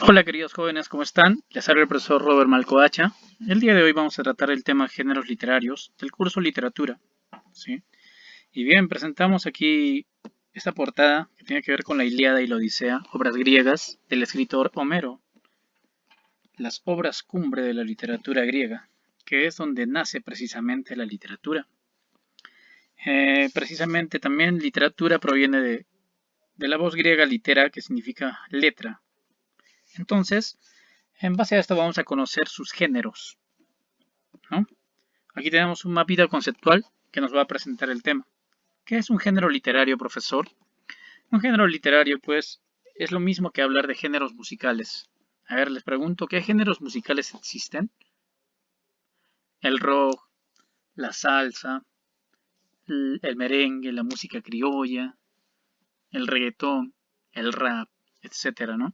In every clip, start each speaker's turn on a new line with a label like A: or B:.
A: Hola queridos jóvenes, ¿cómo están? Les habla el profesor Robert Malcoacha. El día de hoy vamos a tratar el tema géneros literarios del curso Literatura. ¿Sí? Y bien, presentamos aquí esta portada que tiene que ver con la Ilíada y la Odisea, obras griegas del escritor Homero, las obras cumbre de la literatura griega, que es donde nace precisamente la literatura. Precisamente también literatura proviene de la voz griega litera, que significa letra. Entonces, en base a esto vamos a conocer sus géneros, ¿no? Aquí tenemos un mapita conceptual que nos va a presentar el tema. ¿Qué es un género literario, profesor? Un género literario, pues, es lo mismo que hablar de géneros musicales. A ver, les pregunto, ¿qué géneros musicales existen? El rock, la salsa, el merengue, la música criolla, el reggaetón, el rap, etcétera, ¿no?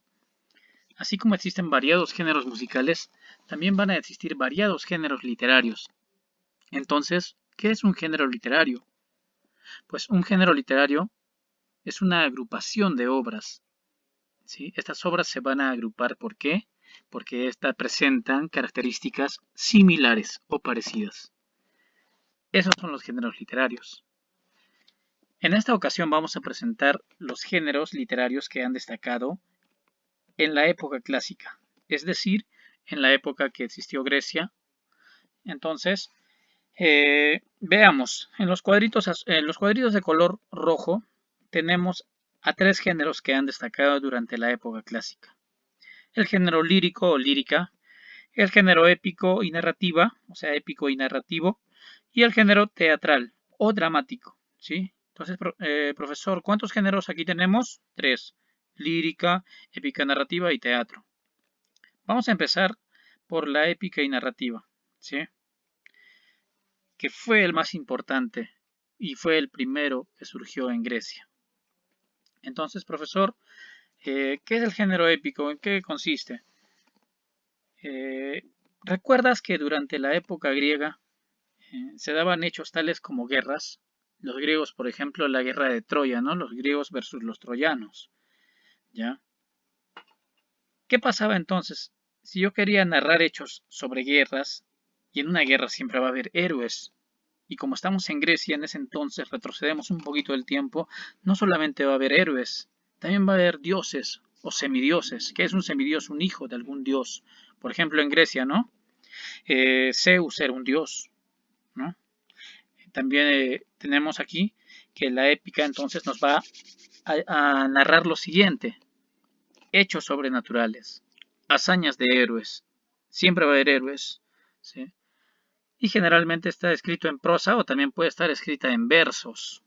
A: Así como existen variados géneros musicales, también van a existir variados géneros literarios. Entonces, ¿qué es un género literario? Pues un género literario es una agrupación de obras. ¿Sí? Estas obras se van a agrupar, ¿por qué? Porque estas presentan características similares o parecidas. Esos son los géneros literarios. En esta ocasión vamos a presentar los géneros literarios que han destacado en la época clásica, es decir, en la época que existió Grecia. Entonces, veamos, en los cuadritos de color rojo tenemos a tres géneros que han destacado durante la época clásica. El género lírico o lírica, el género épico y narrativa, o sea, épico y narrativo, y el género teatral o dramático, ¿sí? Entonces, profesor, ¿cuántos géneros aquí tenemos? Tres, lírica, épica narrativa y teatro. Vamos a empezar por la épica y narrativa, ¿sí? Que fue el más importante y fue el primero que surgió en Grecia. Entonces, profesor, ¿qué es el género épico? ¿En qué consiste? Eh, ¿Recuerdas que durante la época griega se daban hechos tales como guerras? Los griegos, por ejemplo, la guerra de Troya, ¿no? Los griegos versus los troyanos, ¿ya? ¿Qué pasaba entonces? Si yo quería narrar hechos sobre guerras, y en una guerra siempre va a haber héroes, y como estamos en Grecia en ese entonces, retrocedemos un poquito del tiempo, no solamente va a haber héroes, también va a haber dioses o semidioses. ¿Qué es un semidios? Un hijo de algún dios. Por ejemplo, en Grecia, ¿no? Zeus era un dios, ¿no? También tenemos aquí que la épica entonces nos va a narrar lo siguiente: hechos sobrenaturales, hazañas de héroes. Siempre va a haber héroes, ¿sí? Y generalmente está escrito en prosa o también puede estar escrita en versos,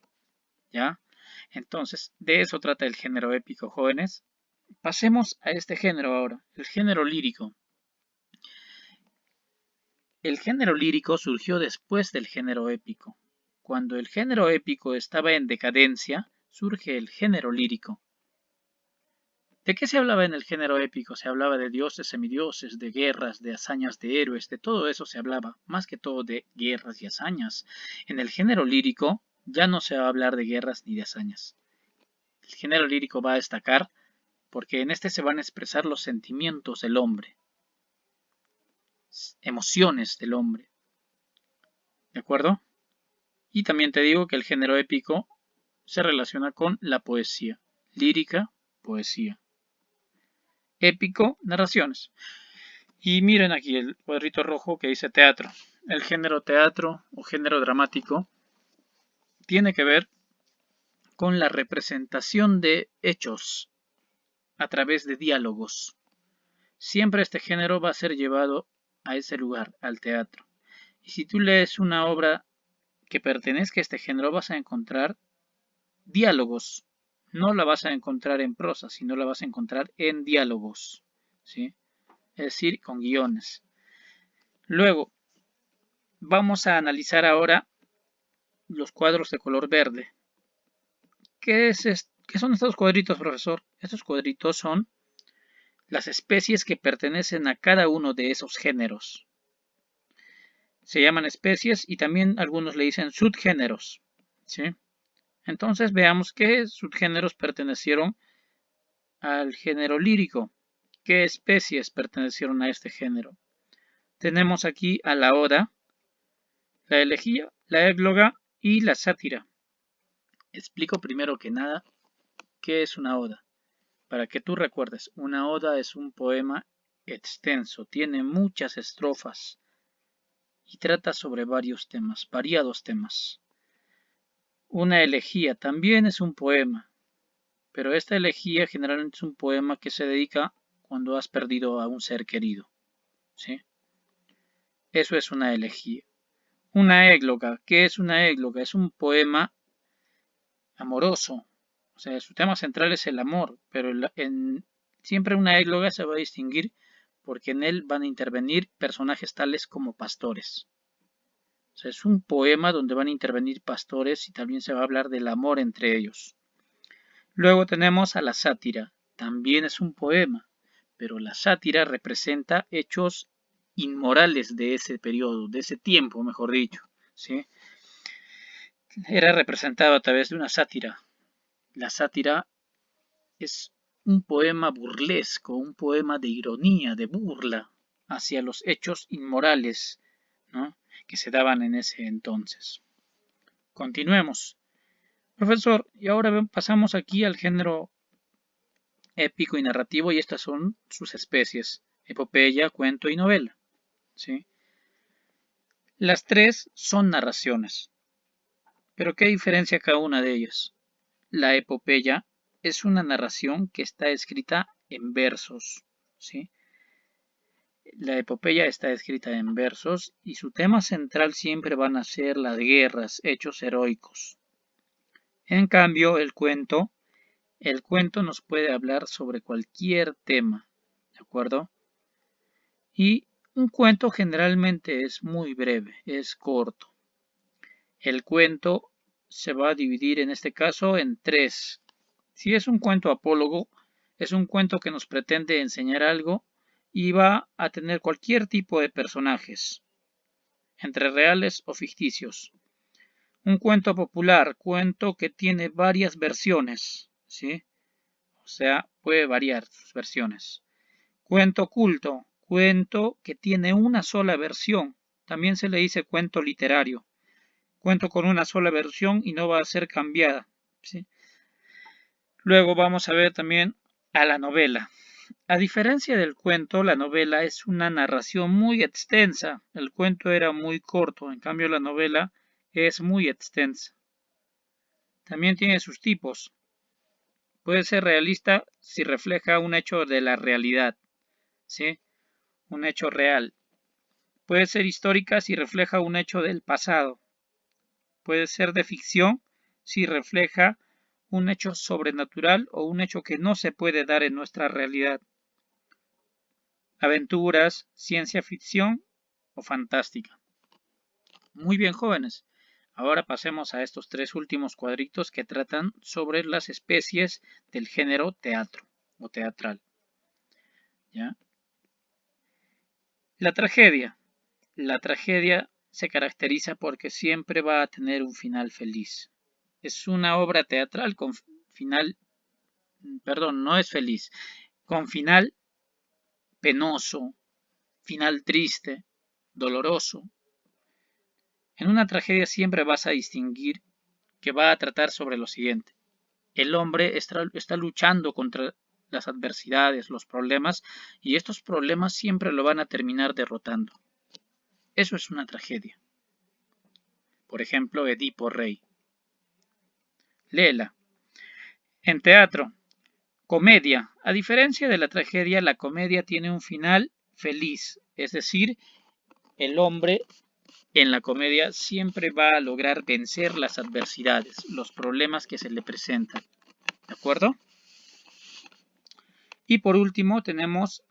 A: ¿ya? Entonces, de eso trata el género épico, jóvenes. Pasemos a este género ahora, el género lírico. El género lírico surgió después del género épico. Cuando el género épico estaba en decadencia, surge el género lírico. ¿De qué se hablaba en el género épico? Se hablaba de dioses, semidioses, de guerras, de hazañas de héroes, de todo eso se hablaba, más que todo de guerras y hazañas. En el género lírico ya no se va a hablar de guerras ni de hazañas. El género lírico va a destacar porque en este se van a expresar los sentimientos del hombre, emociones del hombre, ¿de acuerdo? Y también te digo que el género épico se relaciona con la poesía, lírica, poesía, épico, narraciones. Y miren aquí el cuadrito rojo que dice teatro. El género teatro o género dramático tiene que ver con la representación de hechos a través de diálogos. Siempre este género va a ser llevado a ese lugar, al teatro. Y si tú lees una obra que pertenezca a este género, vas a encontrar diálogos. No la vas a encontrar en prosa, sino la vas a encontrar en diálogos, ¿sí? Es decir, con guiones. Luego, vamos a analizar ahora los cuadros de color verde. ¿Qué son estos cuadritos, profesor? Estos cuadritos son las especies que pertenecen a cada uno de esos géneros. Se llaman especies y también algunos le dicen subgéneros, ¿sí? Entonces veamos qué subgéneros pertenecieron al género lírico. ¿Qué especies pertenecieron a este género? Tenemos aquí a la oda, la elegía, la égloga y la sátira. Explico primero que nada qué es una oda. Para que tú recuerdes, una oda es un poema extenso, tiene muchas estrofas y trata sobre varios temas, variados temas. Una elegía también es un poema, pero esta elegía generalmente es un poema que se dedica cuando has perdido a un ser querido, ¿sí? Eso es una elegía. Una égloga, ¿qué es una égloga? Es un poema amoroso, o sea, su tema central es el amor, pero siempre una égloga se va a distinguir porque en él van a intervenir personajes tales como pastores. O sea, es un poema donde van a intervenir pastores y también se va a hablar del amor entre ellos. Luego tenemos a la sátira, también es un poema, pero la sátira representa hechos inmorales de ese periodo, de ese tiempo, mejor dicho, ¿sí? Era representado a través de una sátira. La sátira es un poema burlesco, un poema de ironía, de burla hacia los hechos inmorales, ¿no?, que se daban en ese entonces. Continuemos. Profesor, y ahora pasamos aquí al género épico y narrativo, y estas son sus especies: epopeya, cuento y novela, ¿sí? Las tres son narraciones, pero ¿qué diferencia cada una de ellas? La epopeya es una narración que está escrita en versos, ¿sí? La epopeya está escrita en versos y su tema central siempre van a ser las guerras, hechos heroicos. En cambio, el cuento nos puede hablar sobre cualquier tema, ¿de acuerdo? Y un cuento generalmente es muy breve, es corto. El cuento se va a dividir en este caso en tres. Si es un cuento apólogo, es un cuento que nos pretende enseñar algo y va a tener cualquier tipo de personajes, entre reales o ficticios. Un cuento popular, cuento que tiene varias versiones, ¿sí? O sea, puede variar sus versiones. Cuento culto, cuento que tiene una sola versión. También se le dice cuento literario. Cuento con una sola versión y no va a ser cambiada, ¿sí? Luego vamos a ver también a la novela. A diferencia del cuento, la novela es una narración muy extensa. El cuento era muy corto, en cambio la novela es muy extensa. También tiene sus tipos. Puede ser realista si refleja un hecho de la realidad, ¿sí? Un hecho real. Puede ser histórica si refleja un hecho del pasado. Puede ser de ficción si refleja un hecho sobrenatural o un hecho que no se puede dar en nuestra realidad. Aventuras, ciencia ficción o fantástica. Muy bien, jóvenes. Ahora pasemos a estos tres últimos cuadritos que tratan sobre las especies del género teatro o teatral. ¿Ya? La tragedia. La tragedia se caracteriza porque siempre va a tener un final feliz. Es una obra teatral con final, perdón, no es feliz, con final penoso, final triste, doloroso. En una tragedia siempre vas a distinguir que va a tratar sobre lo siguiente. El hombre está luchando contra las adversidades, los problemas, y estos problemas siempre lo van a terminar derrotando. Eso es una tragedia. Por ejemplo, Edipo Rey. Léela. En teatro, comedia. A diferencia de la tragedia, la comedia tiene un final feliz, es decir, el hombre en la comedia siempre va a lograr vencer las adversidades, los problemas que se le presentan. ¿De acuerdo? Y por último tenemos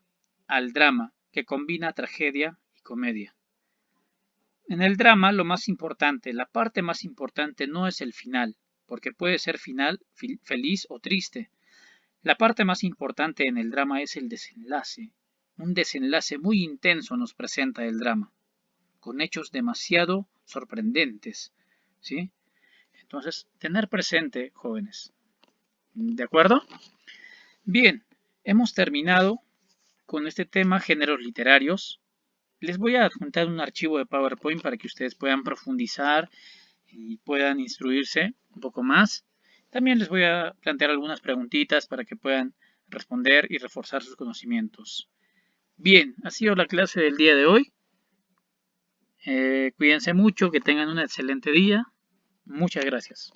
A: al drama, que combina tragedia y comedia. En el drama lo más importante, la parte más importante no es el final, porque puede ser final feliz o triste. La parte más importante en el drama es el desenlace. Un desenlace muy intenso nos presenta el drama, con hechos demasiado sorprendentes, ¿sí? Entonces, tener presente, jóvenes. ¿De acuerdo? Bien, hemos terminado con este tema, géneros literarios. Les voy a adjuntar un archivo de PowerPoint para que ustedes puedan profundizar y puedan instruirse un poco más. También les voy a plantear algunas preguntitas para que puedan responder y reforzar sus conocimientos. Bien, ha sido la clase del día de hoy. Cuídense mucho, que tengan un excelente día. Muchas gracias.